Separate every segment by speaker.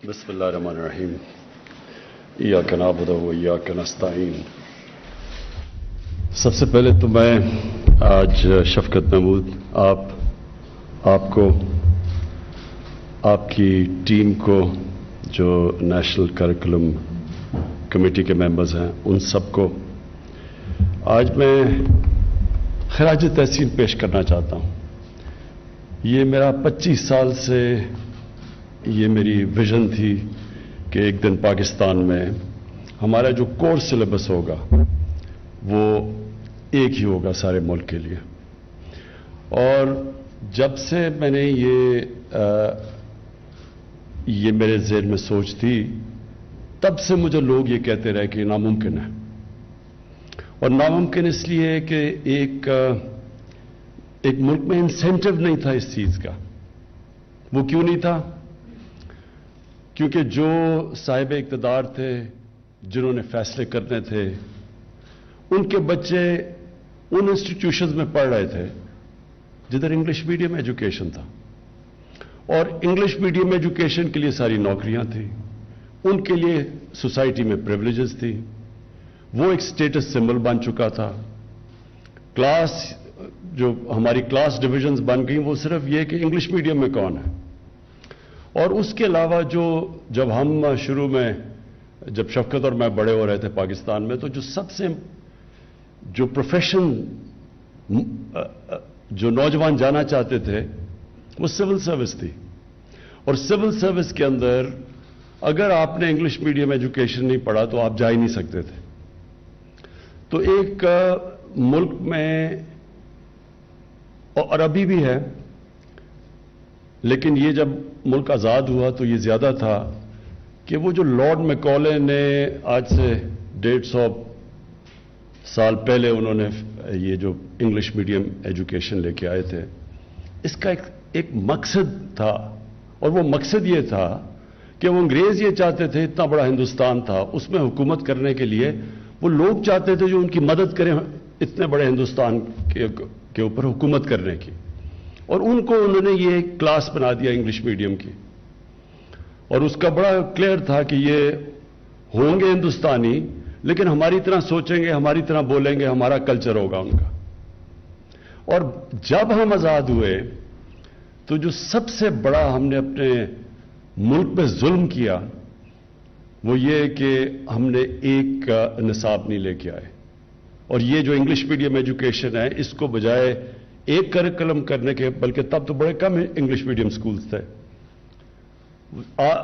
Speaker 1: بسم اللہ الرحمن الرحیم ایاک نعبد و ایاک نستعین۔ سب سے پہلے تو میں آج شفقت محمود آپ کو، آپ کی ٹیم کو، جو نیشنل کریکولم کمیٹی کے ممبرز ہیں، ان سب کو آج میں خراج تحسین پیش کرنا چاہتا ہوں۔ یہ میرا 25 سال سے یہ میری ویژن تھی کہ ایک دن پاکستان میں ہمارا جو کورس سلیبس ہوگا وہ ایک ہی ہوگا سارے ملک کے لیے۔ اور جب سے میں نے یہ میرے ذہن میں سوچ تھی، تب سے مجھے لوگ یہ کہتے رہے کہ ناممکن ہے۔ اور ناممکن اس لیے کہ ایک ملک میں انسینٹو نہیں تھا اس چیز کا۔ وہ کیوں نہیں تھا؟ کیونکہ جو صاحب اقتدار تھے، جنہوں نے فیصلے کرنے تھے، ان کے بچے ان انسٹیٹیوشنز میں پڑھ رہے تھے جدھر انگلش میڈیم ایجوکیشن تھا، اور انگلش میڈیم ایجوکیشن کے لیے ساری نوکریاں تھیں، ان کے لیے سوسائٹی میں پریولیجز تھی، وہ ایک سٹیٹس سمبل بن چکا تھا۔ جو ہماری کلاس ڈویژنز بن گئیں وہ صرف یہ کہ انگلش میڈیم میں کون ہے۔ اور اس کے علاوہ جب ہم شروع میں، جب شفقت اور میں بڑے ہو رہے تھے پاکستان میں، تو جو پروفیشن جو نوجوان جانا چاہتے تھے وہ سول سروس تھی، اور سول سروس کے اندر اگر آپ نے انگلش میڈیم ایجوکیشن نہیں پڑھا تو آپ جا ہی نہیں سکتے تھے۔ تو ایک ملک میں، اور ابھی بھی ہے، لیکن یہ جب ملک آزاد ہوا تو یہ زیادہ تھا کہ وہ جو لارڈ میکالے نے آج سے 150 سال پہلے انہوں نے یہ جو انگلش میڈیم ایجوکیشن لے کے آئے تھے، اس کا ایک مقصد تھا، اور وہ مقصد یہ تھا کہ وہ انگریز یہ چاہتے تھے، اتنا بڑا ہندوستان تھا، اس میں حکومت کرنے کے لیے وہ لوگ چاہتے تھے جو ان کی مدد کریں اتنے بڑے ہندوستان کے اوپر حکومت کرنے کی، اور ان کو انہوں نے یہ کلاس بنا دیا انگلش میڈیم کی۔ اور اس کا بڑا کلیئر تھا کہ یہ ہوں گے ہندوستانی، لیکن ہماری طرح سوچیں گے، ہماری طرح بولیں گے، ہمارا کلچر ہوگا ان کا۔ اور جب ہم آزاد ہوئے تو جو سب سے بڑا ہم نے اپنے ملک پہ ظلم کیا وہ یہ کہ ہم نے ایک نصاب نہیں لے کے آئے، اور یہ جو انگلش میڈیم ایجوکیشن ہے، اس کو بجائے ایک کریکولم کرنے کے، بلکہ تب تو بڑے کم انگلش میڈیم سکولز تھے،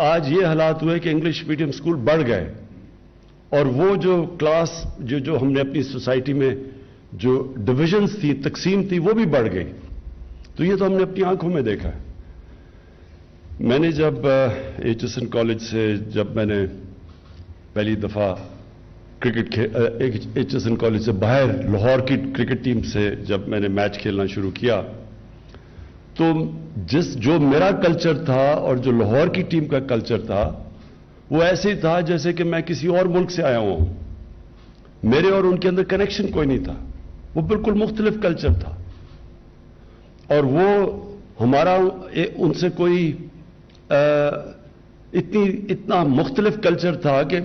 Speaker 1: آج یہ حالات ہوئے کہ انگلش میڈیم سکول بڑھ گئے، اور وہ جو کلاس جو ہم نے اپنی سوسائٹی میں جو ڈویژنز تھی، تقسیم تھی، وہ بھی بڑھ گئی۔ تو یہ تو ہم نے اپنی آنکھوں میں دیکھا ہے۔ میں نے جب ایچ ایس این کالج سے، جب میں نے پہلی دفعہ cricket H S N college سے باہر لاہور کی کرکٹ ٹیم سے جب میں نے میچ کھیلنا شروع کیا، تو جو میرا کلچر تھا اور جو لاہور کی ٹیم کا کلچر تھا وہ ایسے ہی تھا جیسے کہ میں کسی اور ملک سے آیا ہوں۔ میرے اور ان کے اندر کنیکشن کوئی نہیں تھا، وہ بالکل مختلف کلچر تھا، اور وہ ہمارا ان سے کوئی اتنا مختلف کلچر تھا کہ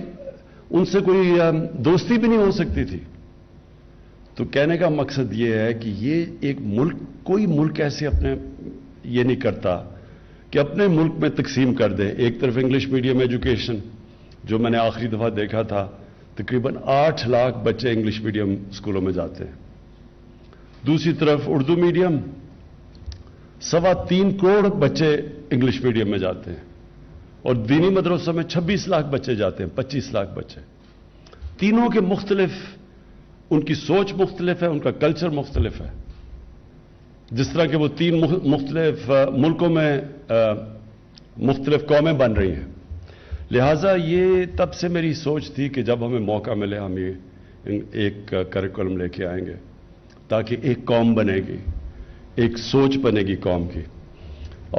Speaker 1: ان سے کوئی دوستی بھی نہیں ہو سکتی تھی۔ تو کہنے کا مقصد یہ ہے کہ یہ ایک ملک، کوئی ملک ایسے اپنے یہ نہیں کرتا کہ اپنے ملک میں تقسیم کر دے۔ ایک طرف انگلش میڈیم ایجوکیشن، جو میں نے آخری دفعہ دیکھا تھا، تقریباً 8 لاکھ بچے انگلش میڈیم سکولوں میں جاتے ہیں۔ دوسری طرف اردو میڈیم، 3.25 کروڑ بچے انگلش میڈیم میں جاتے ہیں، اور دینی مدرسوں میں 26 لاکھ بچے جاتے ہیں، 25 لاکھ بچے۔ تینوں کے مختلف، ان کی سوچ مختلف ہے، ان کا کلچر مختلف ہے، جس طرح کہ وہ 3 مختلف ملکوں میں مختلف قومیں بن رہی ہیں۔ لہٰذا یہ تب سے میری سوچ تھی کہ جب ہمیں موقع ملے ہم یہ ایک کریکولم لے کے آئیں گے، تاکہ ایک قوم بنے گی، ایک سوچ بنے گی قوم کی۔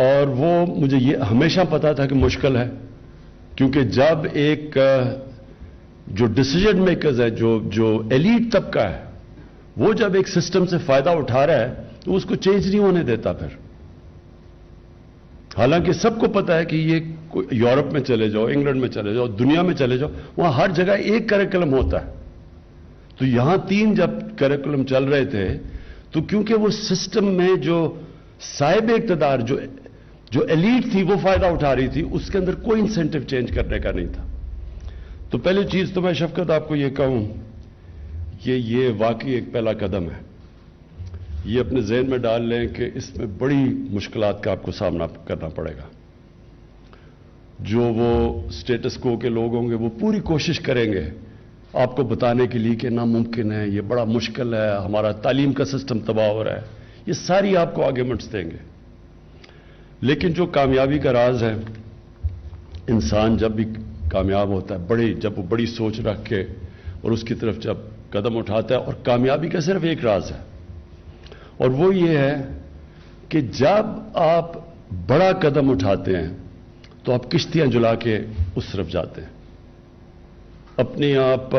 Speaker 1: اور وہ مجھے یہ ہمیشہ پتا تھا کہ مشکل ہے، کیونکہ جب ایک جو ڈیسیجن میکرز ہے، جو ایلیٹ طبقہ ہے، وہ جب ایک سسٹم سے فائدہ اٹھا رہا ہے تو اس کو چینج نہیں ہونے دیتا۔ پھر حالانکہ سب کو پتا ہے کہ یہ یورپ میں چلے جاؤ, انگلینڈ میں چلے جاؤ, دنیا میں چلے جاؤ, وہاں ہر جگہ ایک کریکولم ہوتا ہے. تو یہاں 3 جب کریکولم چل رہے تھے تو کیونکہ وہ سسٹم میں جو صاحب اقتدار جو ایلیٹ تھی وہ فائدہ اٹھا رہی تھی, اس کے اندر کوئی انسینٹو چینج کرنے کا نہیں تھا. تو پہلی چیز تو میں شفقت آپ کو یہ کہوں کہ یہ واقعی ایک پہلا قدم ہے. یہ اپنے ذہن میں ڈال لیں کہ اس میں بڑی مشکلات کا آپ کو سامنا کرنا پڑے گا. جو وہ سٹیٹس کو کے لوگ ہوں گے وہ پوری کوشش کریں گے آپ کو بتانے کے لیے کہ ناممکن ہے, یہ بڑا مشکل ہے, ہمارا تعلیم کا سسٹم تباہ ہو رہا ہے. یہ ساری آپ کو آرگیومنٹس دیں گے. لیکن جو کامیابی کا راز ہے, انسان جب بھی کامیاب ہوتا ہے, جب وہ بڑی سوچ رکھ کے اور اس کی طرف جب قدم اٹھاتا ہے, اور کامیابی کا صرف ایک راز ہے, اور وہ یہ ہے کہ جب آپ بڑا قدم اٹھاتے ہیں تو آپ کشتیاں جلا کے اس طرف جاتے ہیں. اپنے آپ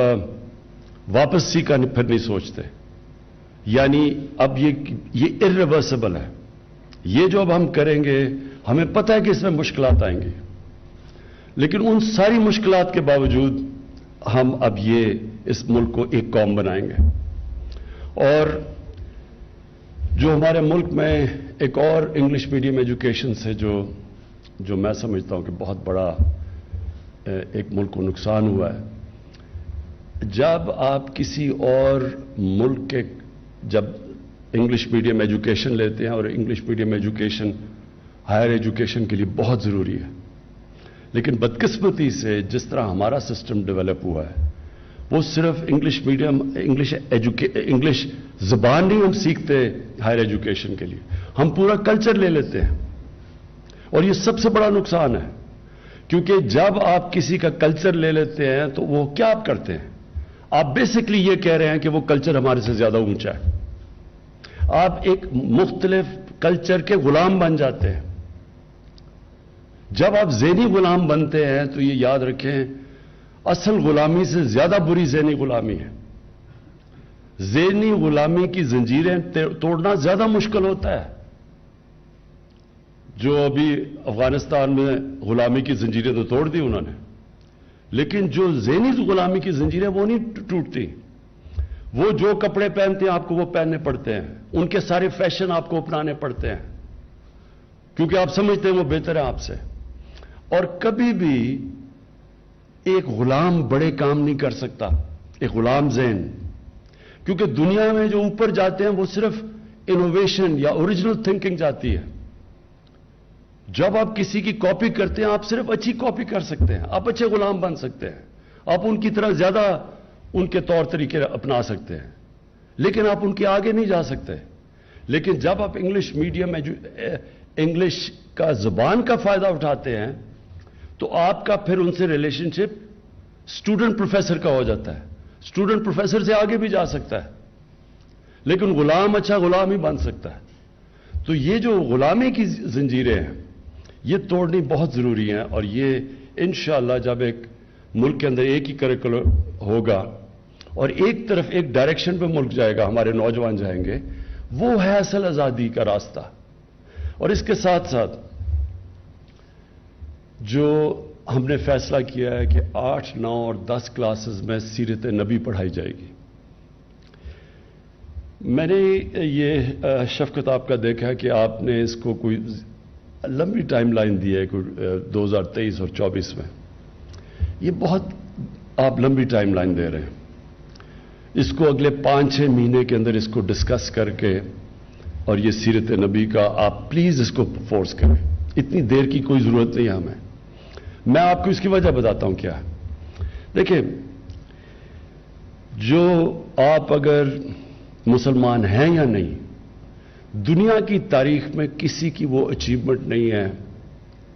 Speaker 1: واپسی کا پھر نہیں سوچتے. یعنی اب یہ irreversible ہے. یہ جو اب ہم کریں گے, ہمیں پتہ ہے کہ اس میں مشکلات آئیں گی, لیکن ان ساری مشکلات کے باوجود ہم اب اس ملک کو ایک قوم بنائیں گے. اور جو ہمارے ملک میں ایک اور انگلش میڈیم ایجوکیشن سے جو میں سمجھتا ہوں کہ بہت بڑا ایک ملک کو نقصان ہوا ہے, جب آپ کسی اور ملک کے جب انگلش میڈیم ایجوکیشن لیتے ہیں, اور English medium education higher education کے لیے بہت ضروری ہے, لیکن بدقسمتی سے جس طرح ہمارا سسٹم ڈیولپ ہوا ہے وہ صرف انگلش میڈیم انگلش زبان نہیں ہم سیکھتے ہائر ایجوکیشن کے لیے, ہم پورا کلچر لے لیتے ہیں. اور یہ سب سے بڑا نقصان ہے, کیونکہ جب آپ کسی کا کلچر لے لیتے ہیں تو وہ کیا آپ کرتے ہیں, آپ بیسکلی یہ کہہ رہے ہیں کہ وہ کلچر ہمارے سے زیادہ اونچا ہے. آپ ایک مختلف کلچر کے غلام بن جاتے ہیں. جب آپ ذہنی غلام بنتے ہیں تو یہ یاد رکھیں, اصل غلامی سے زیادہ بری ذہنی غلامی ہے. ذہنی غلامی کی زنجیریں توڑنا زیادہ مشکل ہوتا ہے. جو ابھی افغانستان میں غلامی کی زنجیریں تو توڑ دی انہوں نے, لیکن جو ذہنی غلامی کی زنجیریں وہ نہیں ٹوٹتی. وہ جو کپڑے پہنتے ہیں آپ کو وہ پہننے پڑتے ہیں, ان کے سارے فیشن آپ کو اپنانے پڑتے ہیں, کیونکہ آپ سمجھتے ہیں وہ بہتر ہیں آپ سے. اور کبھی بھی ایک غلام بڑے کام نہیں کر سکتا, ایک غلام ذہن, کیونکہ دنیا میں جو اوپر جاتے ہیں وہ صرف انوویشن یا اوریجنل تھنکنگ جاتی ہے. جب آپ کسی کی کاپی کرتے ہیں آپ صرف اچھی کاپی کر سکتے ہیں, آپ اچھے غلام بن سکتے ہیں, آپ ان کی طرح زیادہ ان کے طور طریقے اپنا سکتے ہیں, لیکن آپ ان کے آگے نہیں جا سکتے. لیکن جب آپ انگلش میڈیم انگلش کا زبان کا فائدہ اٹھاتے ہیں تو آپ کا پھر ان سے ریلیشن شپ اسٹوڈنٹ پروفیسر کا ہو جاتا ہے. اسٹوڈنٹ پروفیسر سے آگے بھی جا سکتا ہے, لیکن غلام اچھا غلام ہی بن سکتا ہے. تو یہ جو غلامی کی زنجیریں ہیں یہ توڑنی بہت ضروری ہیں, اور یہ انشاءاللہ جب ایک ملک کے اندر ایک ہی کریکولم ہوگا اور ایک طرف ایک ڈائریکشن پہ ملک جائے گا, ہمارے نوجوان جائیں گے, وہ ہے اصل آزادی کا راستہ. اور اس کے ساتھ ساتھ جو ہم نے فیصلہ کیا ہے کہ 8, 9 اور 10 کلاسز میں سیرت نبی پڑھائی جائے گی. میں نے یہ شفقت آپ کا دیکھا ہے کہ آپ نے اس کو کوئی لمبی ٹائم لائن دی ہے, کوئی 2023 اور 24 میں. یہ بہت آپ لمبی ٹائم لائن دے رہے ہیں. اس کو اگلے 5-6 مہینے کے اندر اس کو ڈسکس کر کے, اور یہ سیرت نبی کا آپ پلیز اس کو فورس کریں. اتنی دیر کی کوئی ضرورت نہیں ہے ہمیں. میں آپ کو اس کی وجہ بتاتا ہوں کیا ہے. دیکھیں, جو آپ اگر مسلمان ہیں یا نہیں, دنیا کی تاریخ میں کسی کی وہ اچیومنٹ نہیں ہے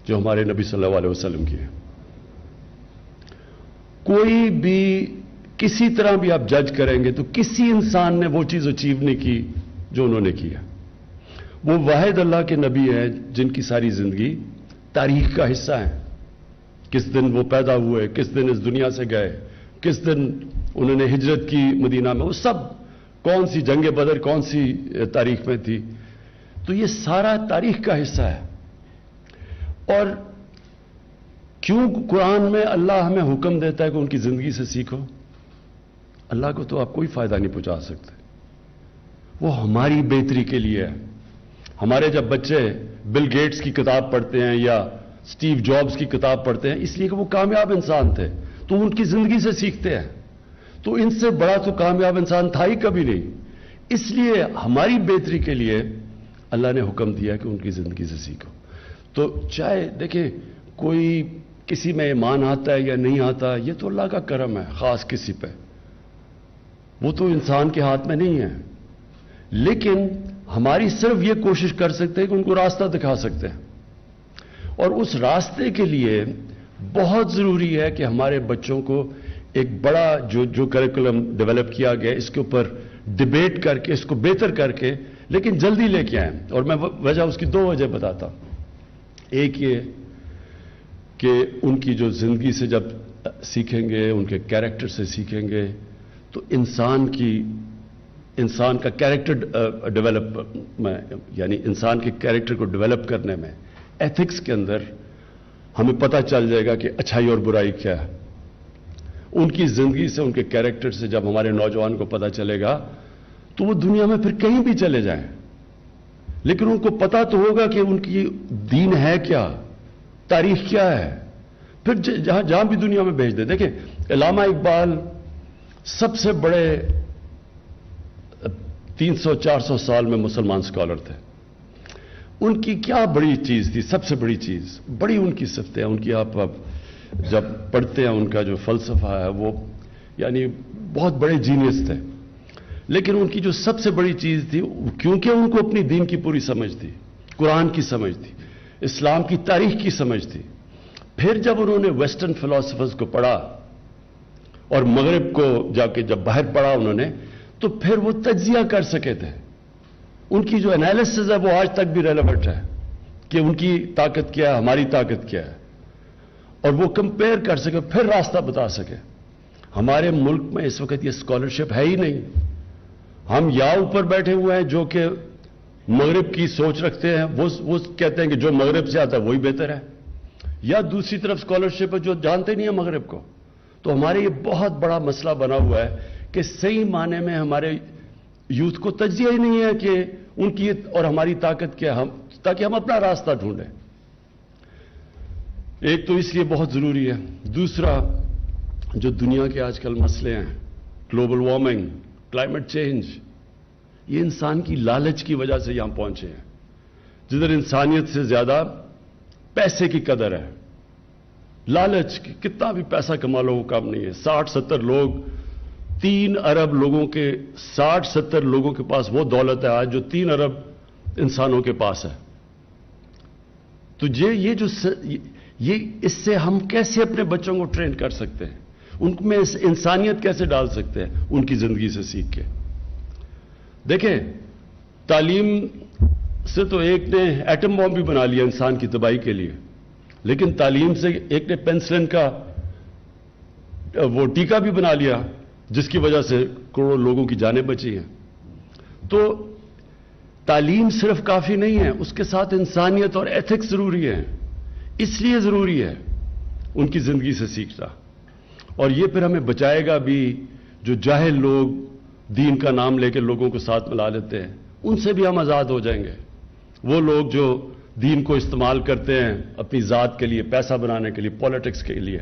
Speaker 1: جو ہمارے نبی صلی اللہ علیہ وسلم کی ہے. کوئی بھی کسی طرح بھی آپ جج کریں گے تو کسی انسان نے وہ چیز اچیو نہیں کی جو انہوں نے کی ہے. وہ واحد اللہ کے نبی ہیں جن کی ساری زندگی تاریخ کا حصہ ہے. کس دن وہ پیدا ہوئے, کس دن اس دنیا سے گئے, کس دن انہوں نے ہجرت کی مدینہ میں, وہ سب کون سی جنگ بدر کون سی تاریخ میں تھی. تو یہ سارا تاریخ کا حصہ ہے. اور کیوں قرآن میں اللہ ہمیں حکم دیتا ہے کہ ان کی زندگی سے سیکھو؟ اللہ کو تو آپ کوئی فائدہ نہیں پہنچا سکتے، وہ ہماری بہتری کے لیے ہے. ہمارے جب بچے بل گیٹس کی کتاب پڑھتے ہیں یا سٹیو جابز کی کتاب پڑھتے ہیں اس لیے کہ وہ کامیاب انسان تھے، تو ان کی زندگی سے سیکھتے ہیں. تو ان سے بڑا تو کامیاب انسان تھا ہی کبھی نہیں. اس لیے ہماری بہتری کے لیے اللہ نے حکم دیا کہ ان کی زندگی سے سیکھو. تو چاہے دیکھیں کوئی کسی میں ایمان آتا ہے یا نہیں آتا، یہ تو اللہ کا کرم ہے خاص کسی پہ، وہ تو انسان کے ہاتھ میں نہیں ہے. لیکن ہماری صرف یہ کوشش کر سکتے ہیں کہ ان کو راستہ دکھا سکتے ہیں. اور اس راستے کے لیے بہت ضروری ہے کہ ہمارے بچوں کو ایک بڑا جو کریکولم ڈیولپ کیا گیا اس کے اوپر ڈیبیٹ کر کے اس کو بہتر کر کے لیکن جلدی لے کے آئیں. اور میں وجہ اس کی 2 وجہ بتاتا ہوں. ایک یہ کہ ان کی جو زندگی سے جب سیکھیں گے، ان کے کیریکٹر سے سیکھیں گے، تو انسان کا کیریکٹر ڈیولپ میں، یعنی انسان کے کیریکٹر کو ڈیولپ کرنے میں، ایتھکس کے اندر ہمیں پتہ چل جائے گا کہ اچھائی اور برائی کیا ہے. ان کی زندگی سے، ان کے کیریکٹر سے جب ہمارے نوجوان کو پتہ چلے گا تو وہ دنیا میں پھر کہیں بھی چلے جائیں، لیکن ان کو پتہ تو ہوگا کہ ان کی دین ہے کیا، تاریخ کیا ہے، پھر جہاں بھی دنیا میں بھیج دیں. دیکھیں علامہ اقبال سب سے بڑے 300-400 سال میں مسلمان اسکالر تھے. ان کی کیا بڑی چیز تھی؟ سب سے بڑی چیز، بڑی ان کی صفتیں ہیں. ان کی آپ جب پڑھتے ہیں ان کا جو فلسفہ ہے وہ یعنی بہت بڑے جینیس تھے. لیکن ان کی جو سب سے بڑی چیز تھی، کیونکہ ان کو اپنی دین کی پوری سمجھ تھی، قرآن کی سمجھ تھی، اسلام کی تاریخ کی سمجھ تھی. پھر جب انہوں نے ویسٹرن فلاسفرز کو پڑھا اور مغرب کو جا کے جب باہر پڑھا انہوں نے، تو پھر وہ تجزیہ کر سکے تھے. ان کی جو انالیسز ہے وہ آج تک بھی ریلیونٹ ہے کہ ان کی طاقت کیا ہے، ہماری طاقت کیا ہے، اور وہ کمپیئر کر سکے، پھر راستہ بتا سکے. ہمارے ملک میں اس وقت یہ اسکالرشپ ہے ہی نہیں. ہم یا اوپر بیٹھے ہوئے ہیں جو کہ مغرب کی سوچ رکھتے ہیں، وہ کہتے ہیں کہ جو مغرب سے آتا ہے وہی بہتر ہے، یا دوسری طرف اسکالرشپ ہے جو جانتے نہیں ہیں مغرب کو. تو ہمارے یہ بہت بڑا مسئلہ بنا ہوا ہے کہ صحیح معنی میں ہمارے یوتھ کو تجزیہ ہی نہیں ہے کہ ان کی اور ہماری طاقت کیا ہے، تاکہ ہم اپنا راستہ ڈھونڈیں. ایک تو اس لیے بہت ضروری ہے. دوسرا، جو دنیا کے آج کل مسئلے ہیں، گلوبل وارمنگ، کلائمیٹ چینج، یہ انسان کی لالچ کی وجہ سے یہاں پہنچے ہیں. جدھر انسانیت سے زیادہ پیسے کی قدر ہے، لالچ، کتنا بھی پیسہ کما لو وہ کام نہیں ہے. 60-70 لوگ، 3 ارب لوگوں کے 60-70 لوگوں کے پاس وہ دولت ہے آج جو 3 ارب انسانوں کے پاس ہے. تو یہ اس سے ہم کیسے اپنے بچوں کو ٹرین کر سکتے ہیں، ان میں انسانیت کیسے ڈال سکتے ہیں ان کی زندگی سے سیکھ کے. دیکھیں تعلیم سے تو ایک نے ایٹم بم بھی بنا لیا انسان کی تباہی کے لیے، لیکن تعلیم سے ایک نے پینسلن کا وہ ٹیکا بھی بنا لیا جس کی وجہ سے کروڑوں لوگوں کی جانیں بچی ہیں. تو تعلیم صرف کافی نہیں ہے، اس کے ساتھ انسانیت اور ایتھکس ضروری ہے. اس لیے ضروری ہے ان کی زندگی سے سیکھنا. اور یہ پھر ہمیں بچائے گا بھی جو جاہل لوگ دین کا نام لے کے لوگوں کو ساتھ ملا لیتے ہیں، ان سے بھی ہم آزاد ہو جائیں گے. وہ لوگ جو دین کو استعمال کرتے ہیں اپنی ذات کے لیے، پیسہ بنانے کے لیے، پالیٹکس کے لیے،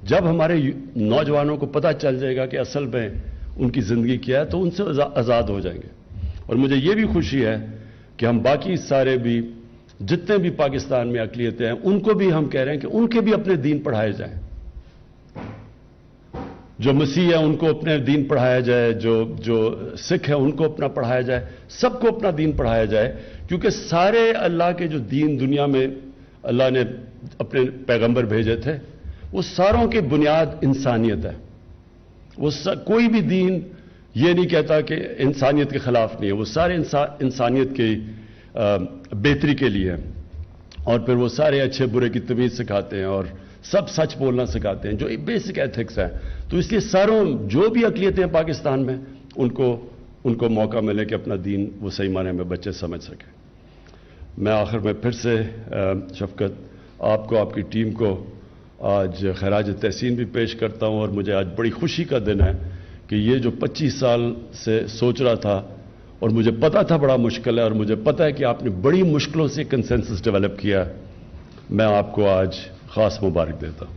Speaker 1: جب ہمارے نوجوانوں کو پتہ چل جائے گا کہ اصل میں ان کی زندگی کیا ہے تو ان سے آزاد ہو جائیں گے. اور مجھے یہ بھی خوشی ہے کہ ہم باقی سارے بھی جتنے بھی پاکستان میں اقلیتیں ہیں ان کو بھی ہم کہہ رہے ہیں کہ ان کے بھی اپنے دین پڑھائے جائیں. جو مسیح ہیں ان کو اپنے دین پڑھایا جائے، جو سکھ ہیں ان کو اپنا پڑھایا جائے، سب کو اپنا دین پڑھایا جائے. کیونکہ سارے اللہ کے جو دین دنیا میں اللہ نے اپنے پیغمبر بھیجے تھے، وہ ساروں کی بنیاد انسانیت ہے. وہ کوئی بھی دین یہ نہیں کہتا کہ انسانیت کے خلاف نہیں ہے، وہ سارے انسانیت کی بہتری کے لیے ہیں. اور پھر وہ سارے اچھے برے کی تمیز سکھاتے ہیں اور سب سچ بولنا سکھاتے ہیں، جو بیسک ایتھکس ہیں. تو اس لیے ساروں جو بھی اقلیتیں ہیں پاکستان میں ان کو موقع ملے کہ اپنا دین وہ صحیح معنی میں بچے سمجھ سکیں. میں آخر میں پھر سے شفقت آپ کو، آپ کی ٹیم کو آج خراج تحسین بھی پیش کرتا ہوں، اور مجھے آج بڑی خوشی کا دن ہے کہ یہ جو 25 سال سے سوچ رہا تھا، اور مجھے پتا تھا بڑا مشکل ہے، اور مجھے پتا ہے کہ آپ نے بڑی مشکلوں سے کنسنسس ڈیولپ کیا، میں آپ کو آج خاص مبارک دیتا ہوں۔